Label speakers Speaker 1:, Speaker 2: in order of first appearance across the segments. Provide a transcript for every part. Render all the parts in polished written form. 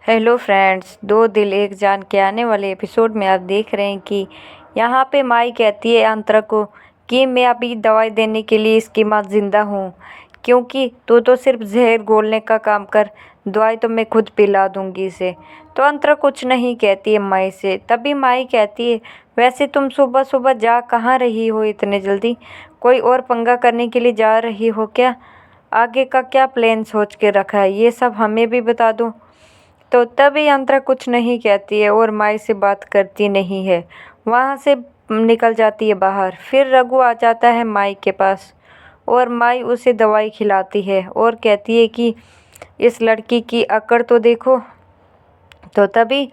Speaker 1: Hello friends, दो दिल एक जान के आने वाले एपिसोड में आप देख रहे हैं कि यहाँ पे माई कहती है अंतरा को कि मैं अभी दवाई देने के लिए इसकी माँ जिंदा हूँ, क्योंकि तू तो सिर्फ जहर घोलने का काम कर, दवाई तो मैं खुद पिला दूंगी इसे। तो अंतरा कुछ नहीं कहती है माई से। तभी माई कहती है, वैसे तुम सुबह सुबह जा कहाँ रही हो इतने जल्दी? कोई और पंगा करने के लिए जा रही हो क्या? आगे का क्या प्लान सोच के रखा है, ये सब हमें भी बता दो। तो तभी अंतरा कुछ नहीं कहती है और माई से बात करती नहीं है, वहाँ से निकल जाती है बाहर। फिर रघु आ जाता है माई के पास और माई उसे दवाई खिलाती है और कहती है कि इस लड़की की अकड़ तो देखो। तो तभी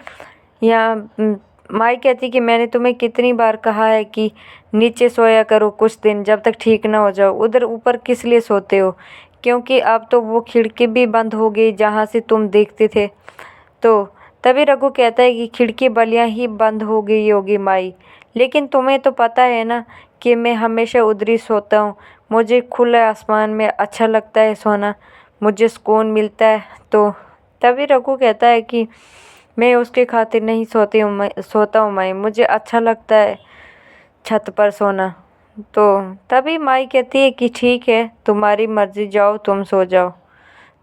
Speaker 1: यहाँ माई कहती कि मैंने तुम्हें कितनी बार कहा है कि नीचे सोया करो कुछ दिन, जब तक ठीक ना हो जाओ। उधर ऊपर किस लिए सोते हो? क्योंकि अब तो वो खिड़की भी बंद हो गई जहाँ से तुम देखते थे। तो तभी रघु कहता है कि खिड़की भलिया ही बंद हो गई होगी माई, लेकिन तुम्हें तो पता है ना कि मैं हमेशा उधर ही सोता हूँ। मुझे खुले आसमान में अच्छा लगता है सोना, मुझे सुकून मिलता है। तो तभी रघु कहता है कि मैं उसके खातिर नहीं सोता हूँ माई, मुझे अच्छा लगता है छत पर सोना। तो तभी माई कहती है कि ठीक है, तुम्हारी मर्जी, जाओ तुम सो जाओ।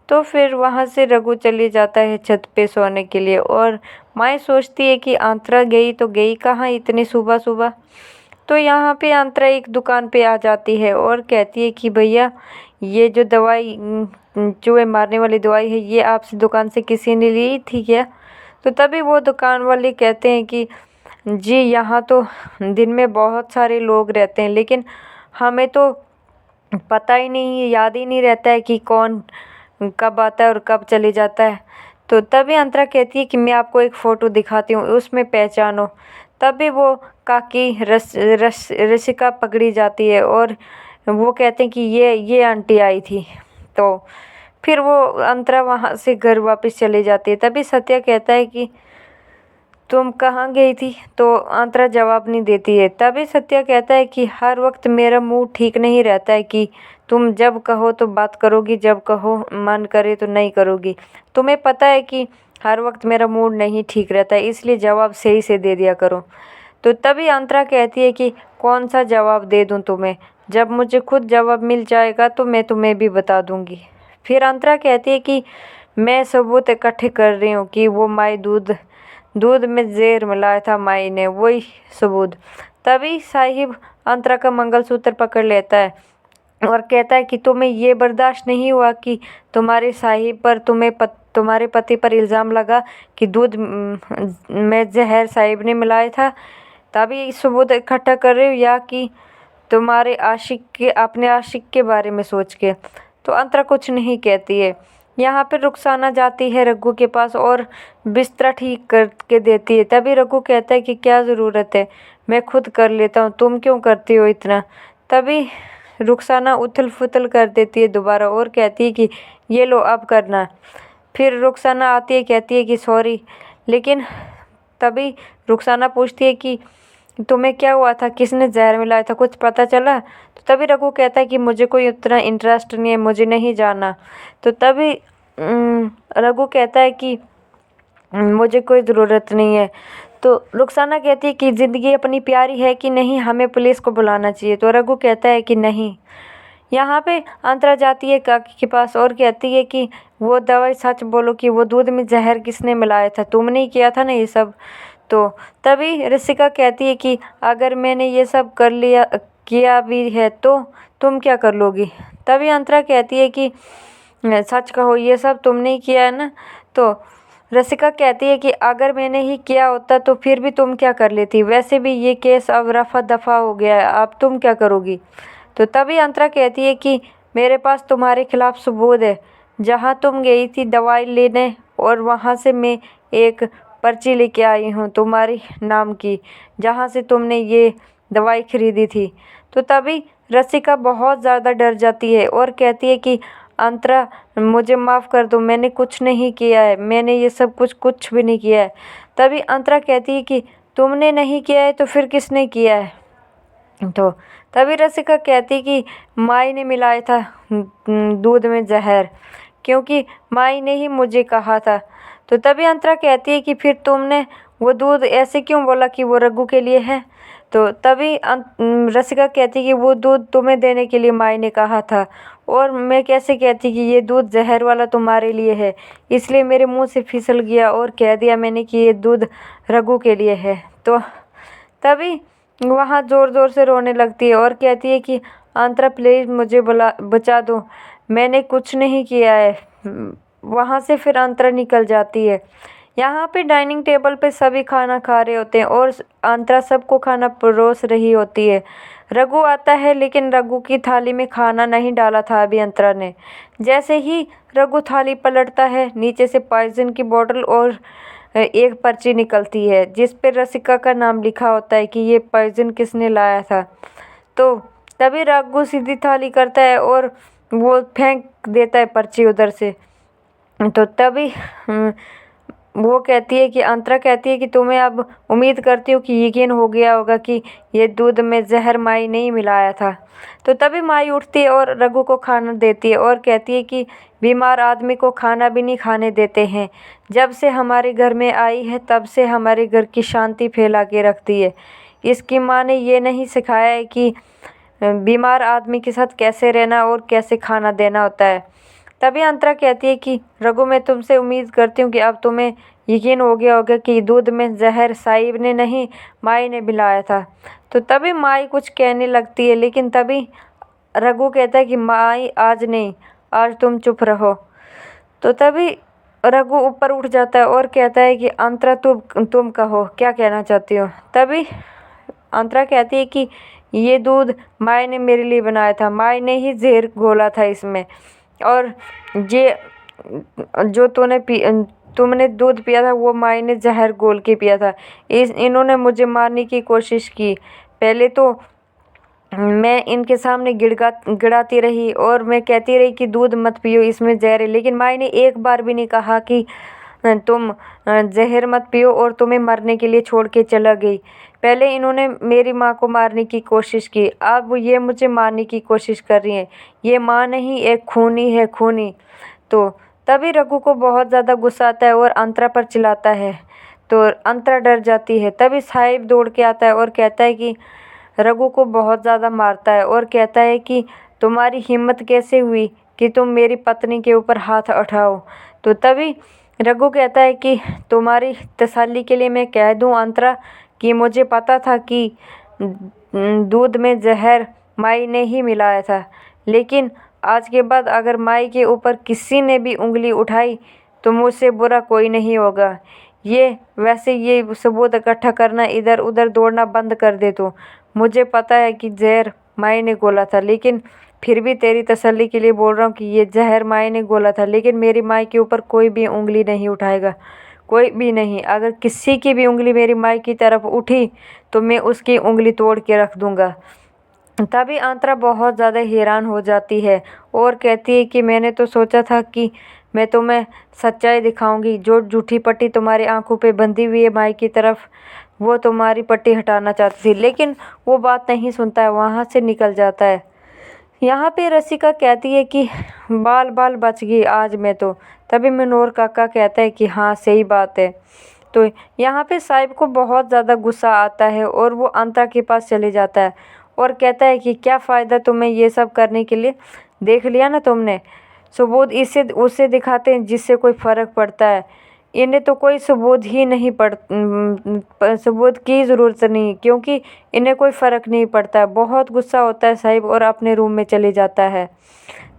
Speaker 1: तो फिर वहाँ से रघु चले जाता है छत पे सोने के लिए और माई सोचती है कि अंतरा गई तो गई कहाँ इतनी सुबह सुबह। तो यहाँ पे अंतरा एक दुकान पे आ जाती है और कहती है कि भैया, ये जो दवाई चूहे मारने वाली दवाई है, ये आपसे दुकान से किसी ने ली थी क्या? तो तभी वो दुकान वाले कहते हैं कि जी, यहाँ तो दिन में बहुत सारे लोग रहते हैं, लेकिन हमें तो पता ही नहीं है, याद ही नहीं रहता है कि कौन कब आता है और कब चले जाता है। तो तभी अंतरा कहती है कि मैं आपको एक फ़ोटो दिखाती हूँ, उसमें पहचानो। तभी वो काकी रसिका पकड़ी जाती है और वो कहते हैं कि ये आंटी आई थी। तो फिर वो अंतरा वहाँ से घर वापस चली जाती है। तभी सत्या कहता है कि तुम कहाँ गई थी? तो अंतरा जवाब नहीं देती है। तभी सत्या कहता है कि हर वक्त मेरा मूड ठीक नहीं रहता है कि तुम जब कहो तो बात करोगी, जब कहो मन करे तो नहीं करोगी। तुम्हें पता है कि हर वक्त मेरा मूड नहीं ठीक रहता है, इसलिए जवाब सही से दे दिया करो। तो तभी अंतरा कहती है कि कौन सा जवाब दे दूँ तुम्हें? जब मुझे खुद जवाब मिल जाएगा तो मैं तुम्हें भी बता दूँगी। फिर अंतरा कहती है कि मैं सबूत इकट्ठे कर रही हूँ कि वो माई दूध में जहर मिलाया था माई ने, वही सबूत। तभी साहिब अंतरा का मंगलसूत्र पकड़ लेता है और कहता है कि तुम्हें ये बर्दाश्त नहीं हुआ कि तुम्हारे साहिब पर तुम्हारे पति पर इल्ज़ाम लगा कि दूध में जहर साहिब ने मिलाया था। तभी सबूत इकट्ठा कर रहे हो, या कि तुम्हारे अपने आशिक के बारे में सोच के? तो अंतरा कुछ नहीं कहती है। यहाँ पे रुखसाना जाती है रघु के पास और बिस्तरा ठीक करके देती है। तभी रघु कहता है कि क्या ज़रूरत है, मैं खुद कर लेता हूँ, तुम क्यों करती हो इतना? तभी रुखसाना उथल फुथल कर देती है दोबारा और कहती है कि ये लो अब करना। फिर रुखसाना आती है, कहती है कि सॉरी। लेकिन तभी रुखसाना पूछती है कि तुम्हें क्या हुआ था, किसने जहर मिलाया था, कुछ पता चला? तो तभी रघु कहता है कि मुझे कोई उतना इंटरेस्ट नहीं है, मुझे नहीं जानना। तो तभी रघु कहता है कि मुझे कोई ज़रूरत नहीं है। तो रुखसाना कहती है कि ज़िंदगी अपनी प्यारी है कि नहीं, हमें पुलिस को बुलाना चाहिए। तो रघु कहता है कि नहीं। यहाँ पे अंतरा जाती है काकी के पास और कहती है कि वो दवाई सच बोलो कि वो दूध में जहर किसने मिलाया था, तुमने ही किया था ना ये सब? तो तभी रसिका कहती है कि अगर मैंने ये सब किया भी है तो तुम क्या कर लोगी? तभी अंतरा कहती है कि सच कहो, ये सब तुमने ही किया है ना? तो रसिका कहती है कि अगर मैंने ही किया होता तो फिर भी तुम क्या कर लेती? वैसे भी ये केस अब रफा दफा हो गया है, अब तुम क्या करोगी? तो तभी अंतरा कहती है कि मेरे पास तुम्हारे खिलाफ सबूत है। जहाँ तुम गई थी दवाई लेने और वहाँ से मैं एक पर्ची लेके आई हूँ तुम्हारे नाम की, जहाँ से तुमने ये दवाई खरीदी थी। तो तभी रसिका बहुत ज़्यादा डर जाती है और कहती है कि अंतरा, मुझे माफ़ कर दो, मैंने कुछ नहीं किया है, मैंने ये सब कुछ भी नहीं किया है। तभी अंतरा कहती है कि तुमने नहीं किया है तो फिर किसने किया है? तो तभी रसिका कहती कि माई ने मिलाया था दूध में जहर, क्योंकि माई ने ही मुझे कहा था। तो तभी अंतरा कहती है कि फिर तुमने वो दूध ऐसे क्यों बोला कि वो रघु के लिए है। तो तभी रसिका कहती कि वो दूध तुम्हें देने के लिए माई ने कहा था, और मैं कैसे कहती कि ये दूध जहर वाला तुम्हारे लिए है, इसलिए मेरे मुंह से फिसल गया और कह दिया मैंने कि ये दूध रघु के लिए है। तो तभी वहाँ ज़ोर ज़ोर से रोने लगती है और कहती है कि अंतरा प्लीज़ मुझे बचा दो, मैंने कुछ नहीं किया है। वहाँ से फिर अंतरा निकल जाती है। यहाँ पे डाइनिंग टेबल पे सभी खाना खा रहे होते हैं और अंतरा सबको खाना परोस रही होती है। रघु आता है लेकिन रघु की थाली में खाना नहीं डाला था अभी अंतरा ने। जैसे ही रघु थाली पलटता है, नीचे से पॉइजन की बोतल और एक पर्ची निकलती है जिस पर रसिका का नाम लिखा होता है कि ये पॉइजन किसने लाया था। तो तभी रघु सीधी थाली करता है और वो फेंक देता है पर्ची उधर से। तो तभी वो कहती है कि अंतरा कहती है कि तुम्हें अब उम्मीद करती हूँ कि यकीन हो गया होगा कि ये दूध में जहर माई नहीं मिलाया था। तो तभी माई उठती है और रघु को खाना देती है और कहती है कि बीमार आदमी को खाना भी नहीं खाने देते हैं। जब से हमारे घर में आई है तब से हमारे घर की शांति फैला के रखती है। इसकी माँ ने ये नहीं सिखाया है कि बीमार आदमी के साथ कैसे रहना और कैसे खाना देना होता है। तभी अंतरा कहती है कि रघु मैं तुमसे उम्मीद करती हूँ कि अब तुम्हें यकीन हो गया होगा कि दूध में जहर साहिब ने नहीं माई ने मिलाया था। तो तभी माई कुछ कहने लगती है लेकिन तभी रघु कहता है कि माई आज नहीं, आज तुम चुप रहो। तो तभी रघु ऊपर उठ जाता है और कहता है कि अंतरा तुम कहो क्या कहना चाहती हो। तभी अंतरा कहती है कि ये दूध माई ने मेरे लिए बनाया था, माई ने ही जहर घोला था इसमें, और ये जो तुमने दूध पिया था वो माई ने जहर घोल के पिया था। इन्होंने मुझे मारने की कोशिश की। पहले तो मैं इनके सामने गिड़ाती रही और मैं कहती रही कि दूध मत पियो, इसमें जहर है, लेकिन माई ने एक बार भी नहीं कहा कि तुम जहर मत पियो और तुम्हें मरने के लिए छोड़ के चला गई। पहले इन्होंने मेरी माँ को मारने की कोशिश की, अब ये मुझे मारने की कोशिश कर रही है। ये माँ नहीं, एक खूनी है, खूनी। तो तभी रघु को बहुत ज़्यादा गुस्सा आता है और अंतरा पर चिल्लाता है। तो अंतरा डर जाती है। तभी साहिब दौड़ के आता है और कहता है कि रघु को बहुत ज़्यादा मारता है और कहता है कि तुम्हारी हिम्मत कैसे हुई कि तुम मेरी पत्नी के ऊपर हाथ उठाओ। तो तभी रघु कहता है कि तुम्हारी तसल्ली के लिए मैं कह दूं अंतरा कि मुझे पता था कि दूध में जहर माई ने ही मिलाया था, लेकिन आज के बाद अगर माई के ऊपर किसी ने भी उंगली उठाई तो मुझसे बुरा कोई नहीं होगा। ये सबूत इकट्ठा करना, इधर उधर दौड़ना बंद कर दे। तो मुझे पता है कि जहर माई ने घोला था, लेकिन फिर भी तेरी तसल्ली के लिए बोल रहा हूँ कि ये जहर माई ने घोला था, लेकिन मेरी माई के ऊपर कोई भी उंगली नहीं उठाएगा, कोई भी नहीं। अगर किसी की भी उंगली मेरी माई की तरफ उठी तो मैं उसकी उंगली तोड़ के रख दूँगा। तभी अंतरा बहुत ज़्यादा हैरान हो जाती है और कहती है कि मैंने तो सोचा था कि मैं तुम्हें सच्चाई दिखाऊंगी। जो झूठी पट्टी तुम्हारी आंखों पे बंधी हुई है माई की तरफ, वो तुम्हारी पट्टी हटाना चाहती थी, लेकिन वो बात नहीं सुनता है, वहाँ से निकल जाता है। यहाँ पे रसिका कहती है कि बाल बाल बच गई आज मैं तो। तभी मनोहर काका कहता है कि हाँ सही बात है। तो यहाँ पे साहिब को बहुत ज़्यादा गुस्सा आता है और वो अंतरा के पास चले जाता है और कहता है कि क्या फ़ायदा तुम्हें ये सब करने के लिए, देख लिया ना तुमने, सबूत इससे उससे दिखाते हैं जिससे कोई फ़र्क पड़ता है। इन्हें तो कोई सबूत ही नहीं सबूत की ज़रूरत नहीं, क्योंकि इन्हें कोई फ़र्क नहीं पड़ता है। बहुत गुस्सा होता है साहिब और अपने रूम में चले जाता है।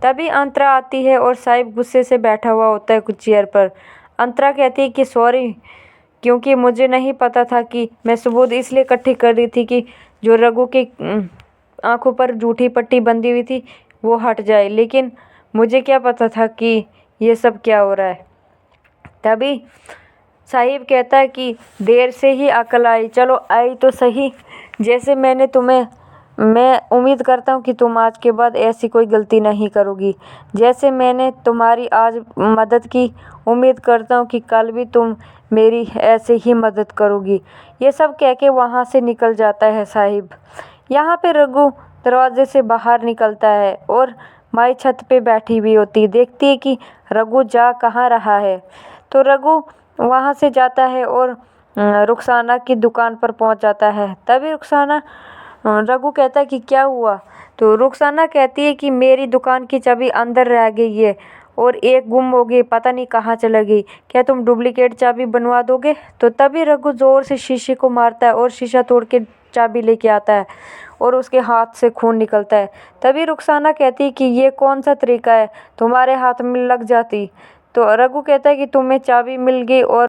Speaker 1: तभी अंतरा आती है और साहिब गुस्से से बैठा हुआ होता है कुछ चेयर पर। अंतरा कहती है कि सॉरी, क्योंकि मुझे नहीं पता था कि मैं सबूत इसलिए इकट्ठी कर रही थी कि जो रघु की आंखों पर झूठी पट्टी बंधी हुई थी वो हट जाए, लेकिन मुझे क्या पता था कि ये सब क्या हो रहा है। तभी साहिब कहता है कि देर से ही अकल आई, चलो आई तो सही। जैसे मैं उम्मीद करता हूँ कि तुम आज के बाद ऐसी कोई गलती नहीं करोगी। जैसे मैंने तुम्हारी आज मदद की, उम्मीद करता हूँ कि कल भी तुम मेरी ऐसे ही मदद करोगी। ये सब कह के वहाँ से निकल जाता है साहिब। यहाँ पे रघु दरवाजे से बाहर निकलता है और माई छत पे बैठी हुई होती, देखती है कि रघु जा कहाँ रहा है। तो तो रघु वहाँ से जाता है और रुखसाना की दुकान पर पहुँच जाता है। तभी रघु कहता है कि क्या हुआ? तो रुखसाना कहती है कि मेरी दुकान की चाबी अंदर रह गई है और एक गुम हो गई, पता नहीं कहाँ चला गई, क्या तुम डुप्लीकेट चाबी बनवा दोगे? तो तभी रघु जोर से शीशे को मारता है और शीशा तोड़ के चाबी लेके आता है और उसके हाथ से खून निकलता है। तभी रुखसाना कहती है कि ये कौन सा तरीका है, तुम्हारे हाथ में लग जाती। तो रघु कहता है कि तुम्हें चाबी मिल गई और